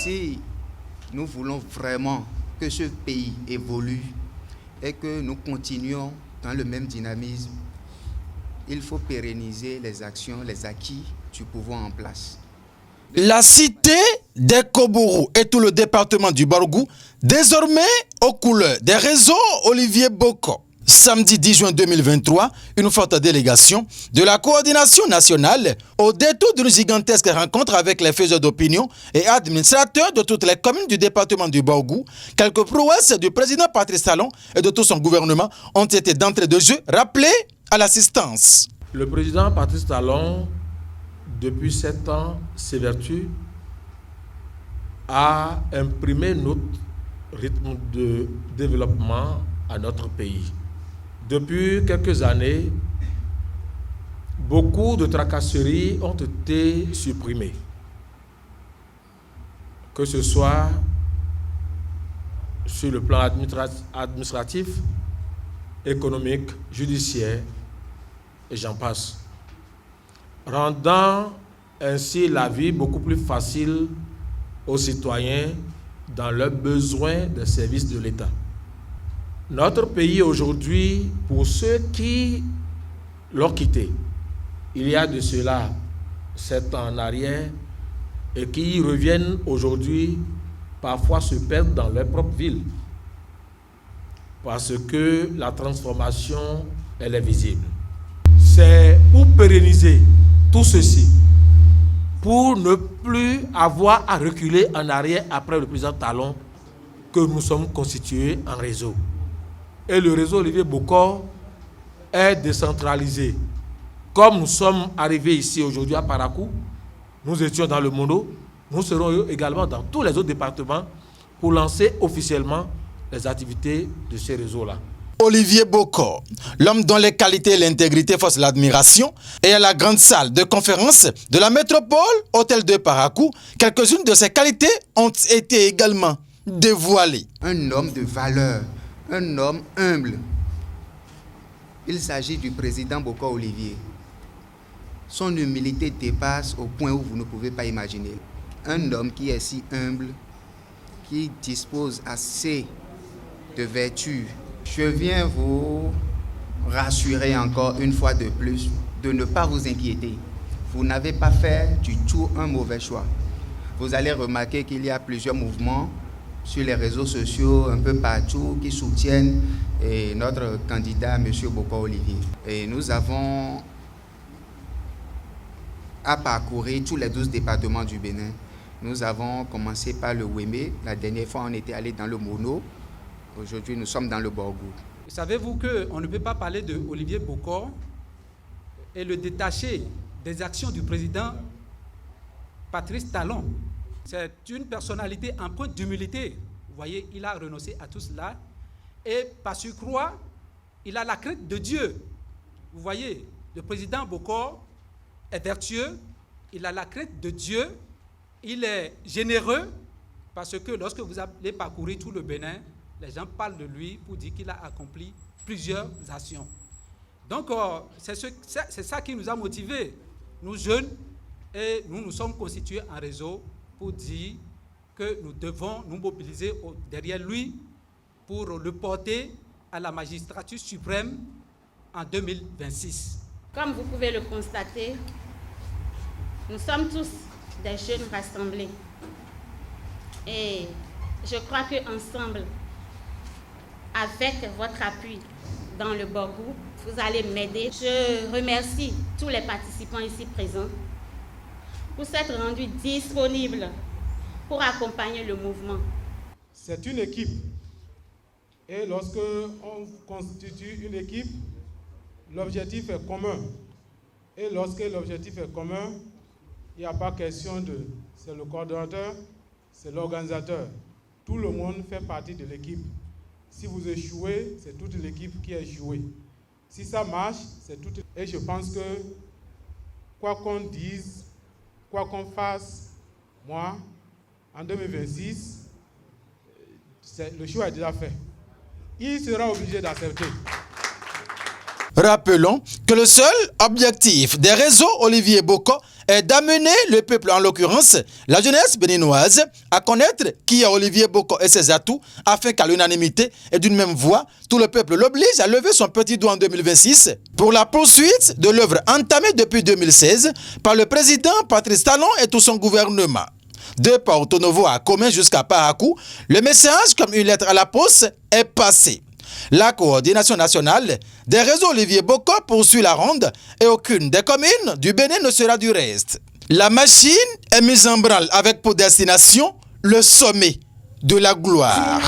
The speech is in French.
Si nous voulons vraiment que ce pays évolue et que nous continuions dans le même dynamisme, il faut pérenniser les actions, les acquis du pouvoir en place. La cité des Kobourou et tout le département du Bargou, désormais aux couleurs des réseaux Olivier Boko. Samedi 10 juin 2023, une forte délégation de la coordination nationale, au détour d'une gigantesque rencontre avec les faiseurs d'opinion et administrateurs de toutes les communes du département du Bargou, quelques prouesses du président Patrice Talon et de tout son gouvernement ont été d'entrée de jeu rappelées à l'assistance. Le président Patrice Talon, depuis 7 ans, s'évertue à imprimer notre rythme de développement à notre pays. Depuis quelques années, beaucoup de tracasseries ont été supprimées, que ce soit sur le plan administratif, économique, judiciaire, et j'en passe, rendant ainsi la vie beaucoup plus facile aux citoyens dans leurs besoins de services de l'État. Notre pays aujourd'hui, pour ceux qui l'ont quitté, il y a de cela 7 ans en arrière, et qui y reviennent aujourd'hui, parfois se perdent dans leur propre ville, parce que la transformation, elle est visible. C'est pour pérenniser tout ceci, pour ne plus avoir à reculer en arrière après le président Talon, que nous sommes constitués en réseau. Et le réseau Olivier Boko est décentralisé. Comme nous sommes arrivés ici aujourd'hui à Parakou, nous étions dans le Mono, nous serons également dans tous les autres départements pour lancer officiellement les activités de ces réseaux-là. Olivier Boko, l'homme dont les qualités et l'intégrité forcent l'admiration, et à la grande salle de conférence de la métropole Hôtel de Parakou, quelques-unes de ses qualités ont été également dévoilées. Un homme de valeur, un homme humble. Il s'agit du président Boko Olivier. Son humilité dépasse au point où vous ne pouvez pas imaginer. Un homme qui est si humble, qui dispose assez de vertus. Je viens vous rassurer encore une fois de plus de ne pas vous inquiéter. Vous n'avez pas fait du tout un mauvais choix. Vous allez remarquer qu'il y a plusieurs mouvements sur les réseaux sociaux, un peu partout, qui soutiennent notre candidat, M. Boko Olivier. Et nous avons à parcourir tous les 12 départements du Bénin. Nous avons commencé par le Wémé. La dernière fois, on était allé dans le Mono. Aujourd'hui, nous sommes dans le Borgou. Savez-vous qu'on ne peut pas parler de Olivier Boko et le détacher des actions du président Patrice Talon? C'est une personnalité empreinte d'humilité. Vous voyez, il a renoncé à tout cela. Et par surcroît, il a la crainte de Dieu. Vous voyez, le président Boko est vertueux, il a la crainte de Dieu, il est généreux, parce que lorsque vous allez parcourir tout le Bénin, les gens parlent de lui pour dire qu'il a accompli plusieurs actions. Donc, c'est ça qui nous a motivés, nous jeunes, et nous nous sommes constitués en réseau pour dire que nous devons nous mobiliser derrière lui pour le porter à la magistrature suprême en 2026. Comme vous pouvez le constater, nous sommes tous des jeunes rassemblés. Et je crois qu'ensemble, avec votre appui dans le Borgou, vous allez m'aider. Je remercie tous les participants ici présents pour s'être rendus disponibles pour accompagner le mouvement. C'est une équipe. Et lorsque on constitue une équipe, l'objectif est commun. Et lorsque l'objectif est commun, il n'y a pas question de... C'est le coordonnateur, c'est l'organisateur. Tout le monde fait partie de l'équipe. Si vous échouez, c'est toute l'équipe qui a échoué. Si ça marche, c'est toute... Et je pense que, quoi qu'on dise, quoi qu'on fasse, moi, en 2026, le choix est déjà fait. Il sera obligé d'accepter. Rappelons que le seul objectif des réseaux Olivier Boko est d'amener le peuple, en l'occurrence la jeunesse béninoise, à connaître qui est Olivier Boko et ses atouts, afin qu'à l'unanimité et d'une même voix, tout le peuple l'oblige à lever son petit doigt en 2026 pour la poursuite de l'œuvre entamée depuis 2016 par le président Patrice Talon et tout son gouvernement. De Porto Novo à Commun jusqu'à Parakou, le message comme une lettre à la poste est passé. La coordination nationale des réseaux Olivier Boko poursuit la ronde et aucune des communes du Bénin ne sera du reste. La machine est mise en branle avec pour destination le sommet de la gloire.